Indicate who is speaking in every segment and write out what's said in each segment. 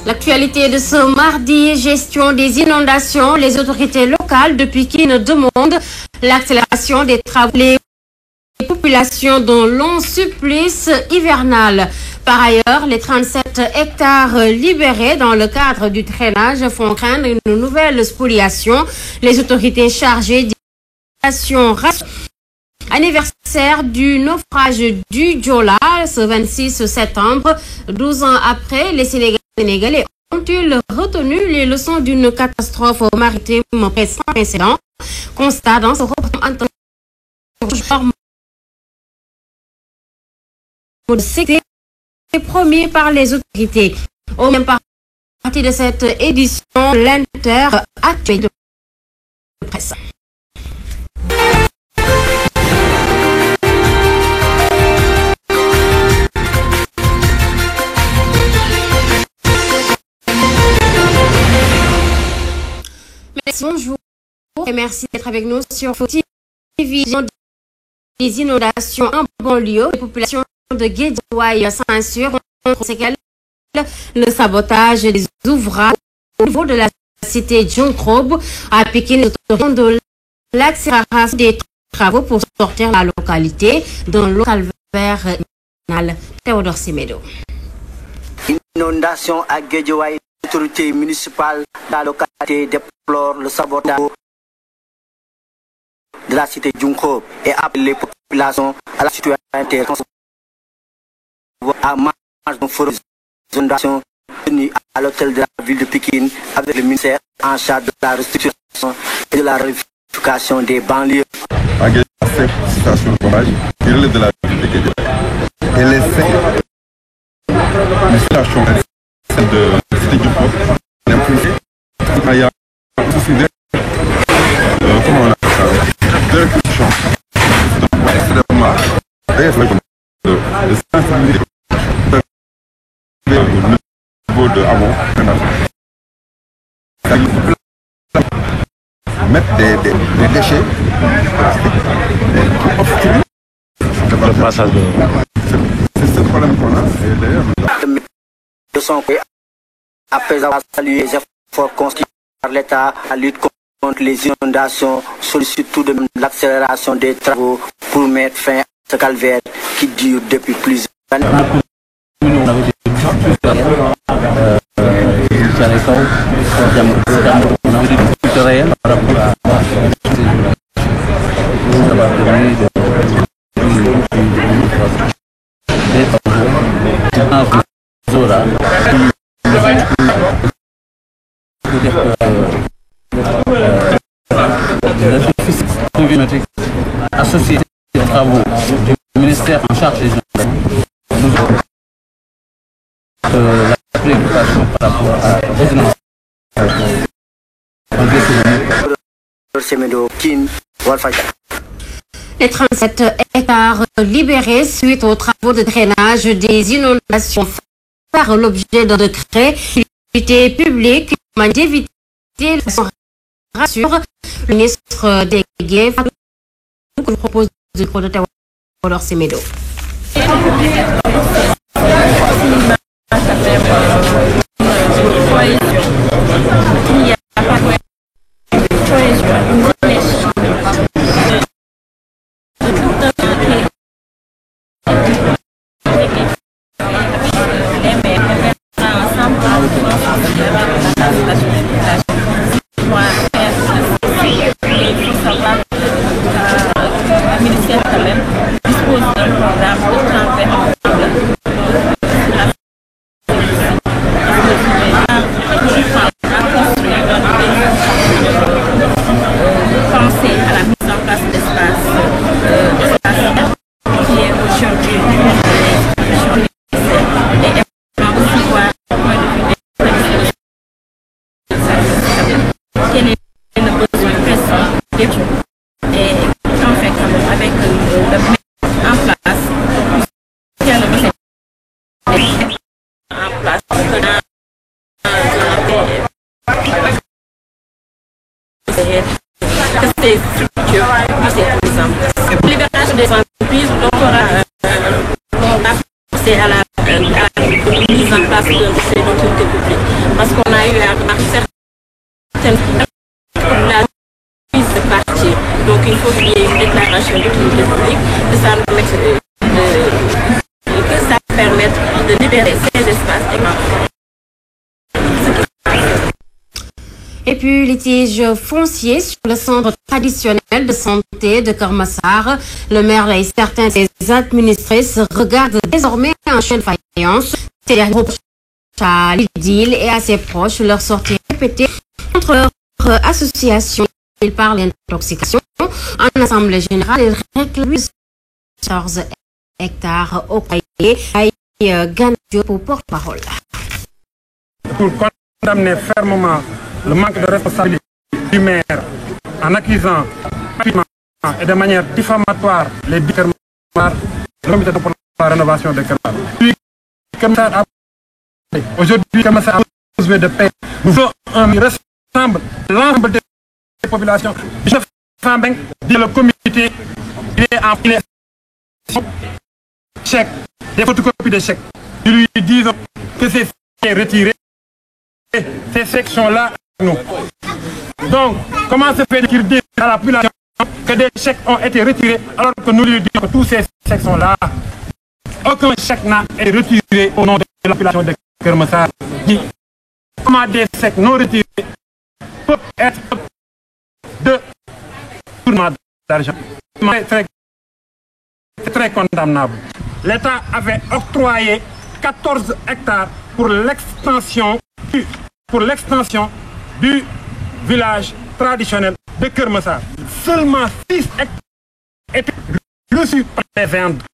Speaker 1: L'actualité de ce mardi, gestion des inondations. Les autorités locales de Pikine demandent l'accélération des travaux. Les populations dans long supplice hivernal. Par ailleurs, les 37 hectares libérés dans le cadre du drainage font craindre une nouvelle spoliation. Les autorités chargées d'inondation. Anniversaire du naufrage du Joola, ce 26 septembre. 12 ans après, les Sénégalais ont-ils retenu les leçons d'une catastrophe maritime sans précédent? Constat dans ce reportage c'est promis par les autorités. Au même partie de cette édition, l'Inter actuelle de presse. Bonjour et merci d'être avec nous sur Foti TV. Des inondations en banlieue, les populations de Guédiawaye s'assurent contre séquelles le sabotage des ouvrages au niveau de la cité Djonkrob à Pikine de l'accélération des travaux pour sortir la localité dans le calvaire national. Théodore Semedo.
Speaker 2: Inondation à Guédiawaye. L'autorité municipale de la localité déplore le sabotage de la cité Djonkrob et appelle les populations à la citoyenneté à marge d'une forum d'inondation tenue à l'hôtel de la ville de Pikine avec le ministère en charge de la restructuration et de la réunification des banlieues.
Speaker 3: À Guédiawaye, 5 stations de pompage qui relèvent de la ville de Guédiawaye. Et les 5 stations de cité Djonkrob, il y a aussi comment on appelle ça, de réflexion. Donc, extrêmement de sensibiliser au niveau de amont, mettre des déchets qui obstruent le passage de... C'est ce problème qu'on a. Et d'ailleurs,
Speaker 2: de son côté, après avoir salué les efforts constitués par l'État à lutte contre les inondations, sollicite tout de même l'accélération des travaux pour mettre fin à ce calvaire qui dure depuis plusieurs années.
Speaker 4: Associé aux travaux du ministère en charge des inondations, la préoccupation par rapport à la résonance.
Speaker 1: Les 37 hectares libérés suite aux travaux de drainage des inondations par l'objet d'un décret d'utilité publique d'éviter la rassure le ministre délégué nous propose de Théodore Semedo.
Speaker 5: Libération des entreprises, donc on va passer à la mise en place de ces autorités publiques. Parce qu'on a eu à certaines de partir. Donc il faut qu'il y ait une déclaration d'utilité publique que ça permette de libérer ces espaces également.
Speaker 1: Et puis, litige foncier sur le centre traditionnel de santé de Keur Massar. Le maire et certains des administrés se regardent désormais en chaîne de faïence. Ces derniers reprochent à l'idylle et à ses proches leur sortie répétée contre leur association. Ils parlent d'intoxication. En assemblée générale, ils réclament 14 hectares au foyer. Ganadio pour porte-parole.
Speaker 6: Pour condamner fermement le manque de responsabilité du maire en accusant rapidement et de manière diffamatoire les dix Keur Massar, le comité pour la rénovation de Keur Massar. Aujourd'hui, Keur Massar a besoin de paix. Nous voulons un ressemble l'ensemble des populations. Je fais dit le comité il est en chèque, des photocopies de chèques. Nous lui disons que c'est retiré. Ces sections-là, nous. Donc, comment se fait qu'il dise à la population que des chèques ont été retirés alors que nous lui disons que tous ces sections-là, aucun chèque n'a été retiré au nom de la population de Keur Massar. Comment des chèques non retirés peuvent être de tournement d'argent? C'est très condamnable. L'État avait octroyé 14 hectares pour l'extension du village traditionnel de Keur Massar. Seulement 6 hectares étaient reçus par les vendeurs.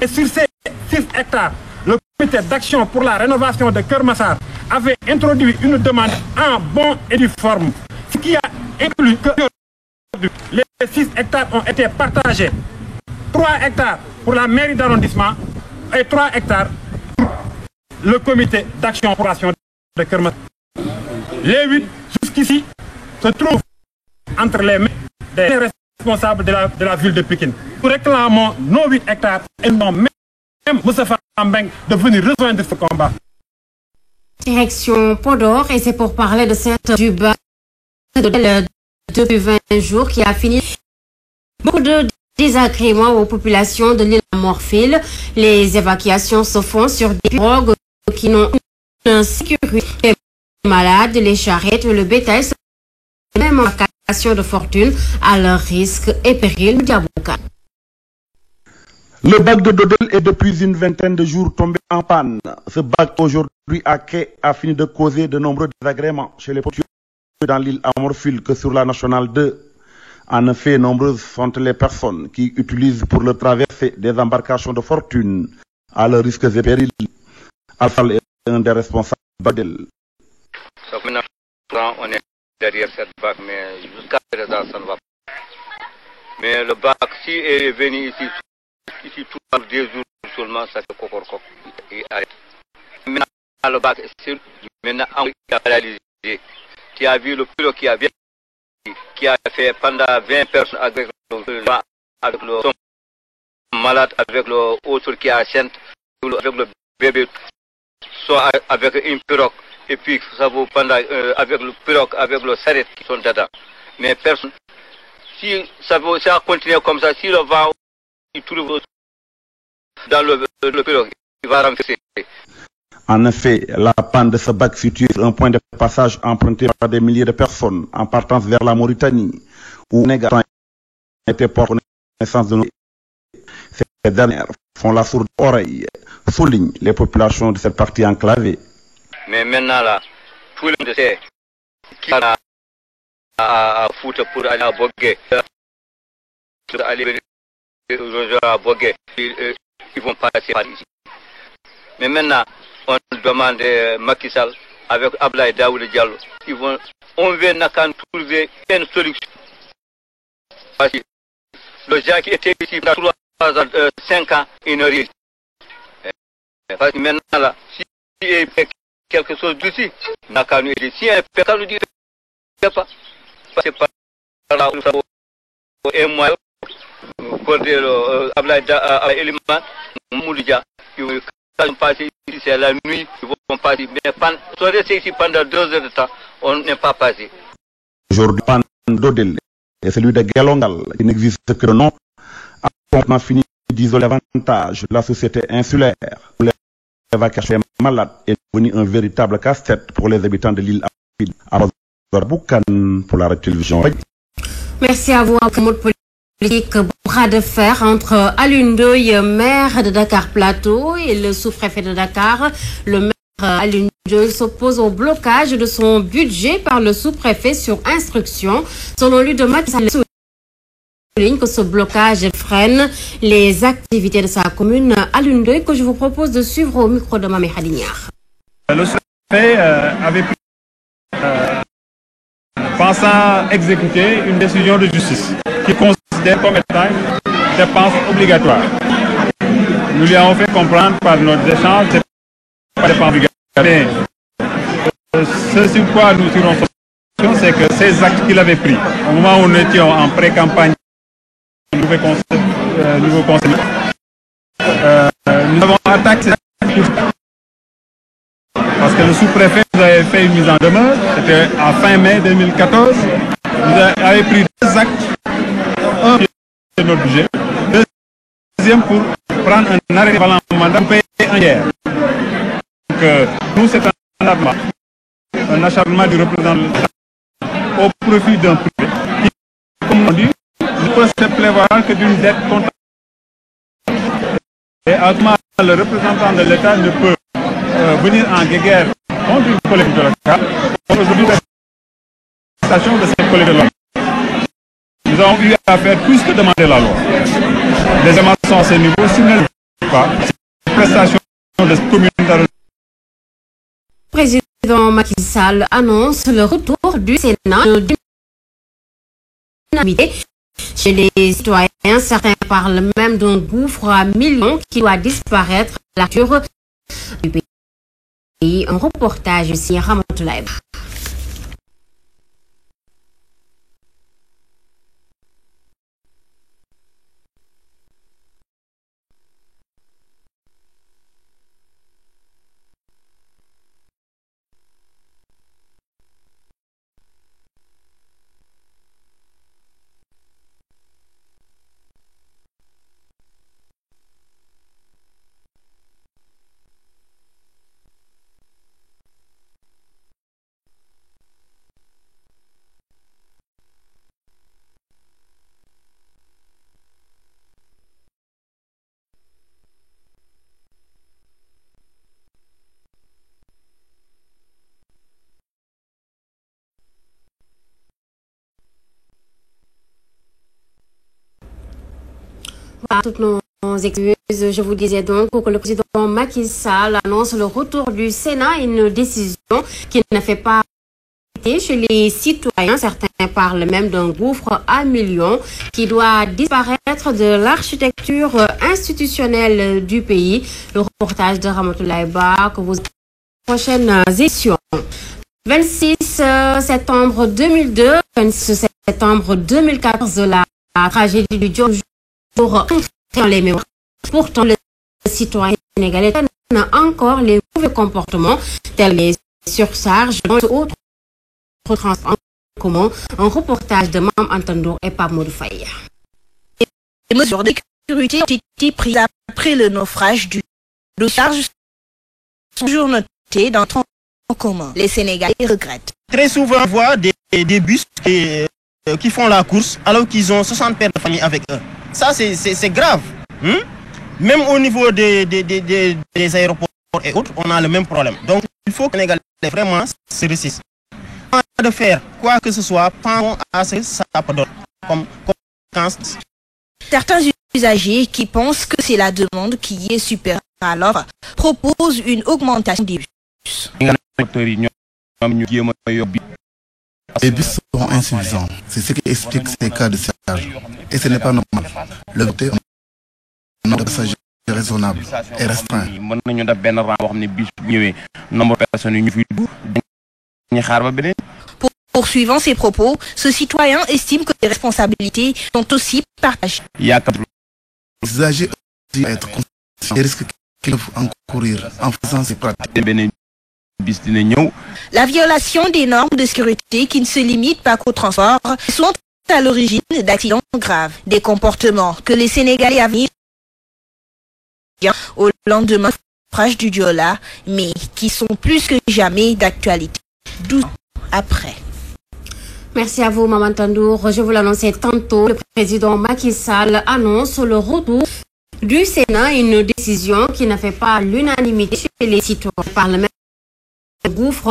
Speaker 6: Et sur ces 6 hectares, le comité d'action pour la rénovation de Keur Massar avait introduit une demande en bon et due forme, ce qui a inclus que les 6 hectares ont été partagés. 3 hectares pour la mairie d'arrondissement et 3 hectares pour le comité d'action pour la rénovation de Keur Massar. Les 8 jusqu'ici se trouvent entre les mains des responsables de la ville de Pikine. Nous réclamons nos 8 hectares et non même Moustapha Mbeng de venir rejoindre ce combat.
Speaker 1: Direction Podor, et c'est pour parler de cette du bac depuis 20 jours qui a fini beaucoup de désagréments aux populations de l'île Morphil. Les évacuations se font sur des pirogues qui n'ont aucune sécurité. Les malades, les charrettes, le bétail, même en vacation de fortune à leur risque et péril.
Speaker 3: Le bac de Dodel est depuis une vingtaine de jours tombé en panne. Ce bac aujourd'hui a fini de causer de nombreux désagréments chez les populations dans l'île Morphil que sur la nationale 2. En effet, nombreuses sont les personnes qui utilisent pour le traverser des embarcations de fortune à leurs risques et périls. Alphal est un des responsables de Dodel.
Speaker 7: On est derrière cette bac, mais jusqu'à présent, ça ne va pas. Mais le bac, si est venu ici tout des jours seulement, ça fait coco et arrête. Maintenant, le bac, c'est maintenant il a réalisé. Tu as vu le pilote qui a fait pendant 20 personnes avec le malade, avec l'autre qui a enceinte, avec le bébé, soit avec une pirogue. Et puis, ça vaut pendant, avec le pirogue, avec le sarret qui sont dedans. Mais personne, si ça continue comme ça, si le vent, il trouve dans le pirogue, il va renverser.
Speaker 3: En effet, la panne de ce bac situé sur un point de passage emprunté par des milliers de personnes en partance vers la Mauritanie, où les gars étaient pour connaissance de nos. Ces dernières font la sourde oreille, soulignent les populations de cette partie enclavée.
Speaker 7: Mais maintenant, là, tout le monde sait qui a à foutre pour aller à Bogué. Aller à Bogué, ils vont passer par ici. Mais maintenant, on demande Macky Sall avec Abdoulaye Daouda Diallo. On veut trouver une solution. Parce que le gens qui était ici pendant 5 ans, il ne rien. Parce que maintenant, là, si il y a quelque chose d'ici, si il y a quelqu'un qui ne dit pas, c'est pas là où nous avons un mois pour Abdoulaye Eliman, Moulidia, ils vont passer ici, c'est la nuit, ils vont passés. Mais si on reste ici pendant 2 heures de temps, on n'est pas passé.
Speaker 3: Aujourd'hui, Pandodel et celui de Gelongal, qui n'existe que de nom, a complètement fini d'isoler davantage la société insulaire. L'évacuation des malades est devenu un véritable casse-tête pour les habitants de l'île Afid. Alors, Boukan pour la télévision.
Speaker 1: Merci à vous, mot politique. Bras de fer entre Alioune Ndoye, maire de Dakar Plateau, et le sous-préfet de Dakar. Le maire Alioune Ndoye s'oppose au blocage de son budget par le sous-préfet sur instruction. Selon lui, de Macky Sall souligne que ce blocage freine les activités de sa commune. Alioune Ndoye, que je vous propose de suivre au micro de Mamé Khadignard.
Speaker 6: Le sous-préfet avait pris, pensant exécuter une décision de justice qui considère comme étant une dépense obligatoire. Nous lui avons fait comprendre par notre échange que ce n'est pas une dépense obligatoire. Ce sur quoi nous tirons son c'est que ces actes qu'il avait pris, au moment où nous étions en pré-campagne, nouveau conseil, nous avons attaqué parce que le sous-préfet nous avait fait une mise en demeure, c'était à fin mai 2014, nous avait pris 2 actes, un de notre budget, deuxième pour prendre un arrêt valant mandat pour payer un tiers. Donc nous c'est un acharnement du représentant au profit d'un privé qui, comme on dit, ne peut se prévoir que d'une dette comptable. Et autrement, le représentant de l'État ne peut venir en guerre contre une collègue de l'État, contre aujourd'hui la station de cette collègue de l'État. Nous avons eu à faire plus que demander la loi. Les émissions à ce niveau, s'ils ne le font pas, c'est une prestation de commune d'arrondissement.
Speaker 1: Président Macky Sall annonce le retour du Sénat de dynamité chez les citoyens. Certains parlent même d'un gouffre à millions qui doit disparaître à la culture du pays. Un reportage ici à Ramatoulaye. Par toutes nos excuses, je vous disais donc que le président Macky Sall annonce le retour du Sénat, une décision qui ne fait pas chez les citoyens. Certains parlent même d'un gouffre à millions qui doit disparaître de l'architecture institutionnelle du pays. Le reportage de Ramatoulaye Ba que vous prochaine édition. 26 septembre 2002, 26 septembre 2014, la tragédie du jour dans les mémoires. Pourtant, le citoyen sénégalais n'a encore les mauvais comportements tels les surcharges dans autres transports en commun. Un reportage de Mam Antandour et Pamodou Faye.
Speaker 8: Les mesures de sécurité ont été prises après le naufrage du charge sont toujours notées dans le transport en commun. Les Sénégalais regrettent.
Speaker 9: Très souvent, on voit des bus qui font la course alors qu'ils ont 60 pères de famille avec eux. Ça, c'est grave. Même au niveau des aéroports et autres, on a le même problème. Donc, il faut que les Sénégalais vraiment se résistent. De faire quoi que ce soit, pensons à ce que ça peut donner comme conséquence.
Speaker 8: Certains usagers qui pensent que c'est la demande qui est supérieure à l'offre proposent une augmentation des bus.
Speaker 10: Les bus sont insuffisants. C'est ce qui explique ces cas de surcharge. Et ce n'est pas normal. Le vote nombre de passagers raisonnable et restreint.
Speaker 8: Poursuivant ses propos, ce citoyen estime que les responsabilités sont aussi partagées.
Speaker 10: Les usagers doivent être conscients des risques qu'ils peuvent encourir en faisant ces pratiques.
Speaker 8: La violation des normes de sécurité qui ne se limitent pas qu'au transport sont à l'origine d'accidents graves. Des comportements que les Sénégalais avaient au lendemain du naufrage du Joola, mais qui sont plus que jamais d'actualité 12 ans après.
Speaker 1: Merci à vous, Maman Tandour. Je vous l'annonçais tantôt, le président Macky Sall annonce le retour du Sénat, une décision qui n'a fait pas l'unanimité chez les citoyens. Par le même gouffre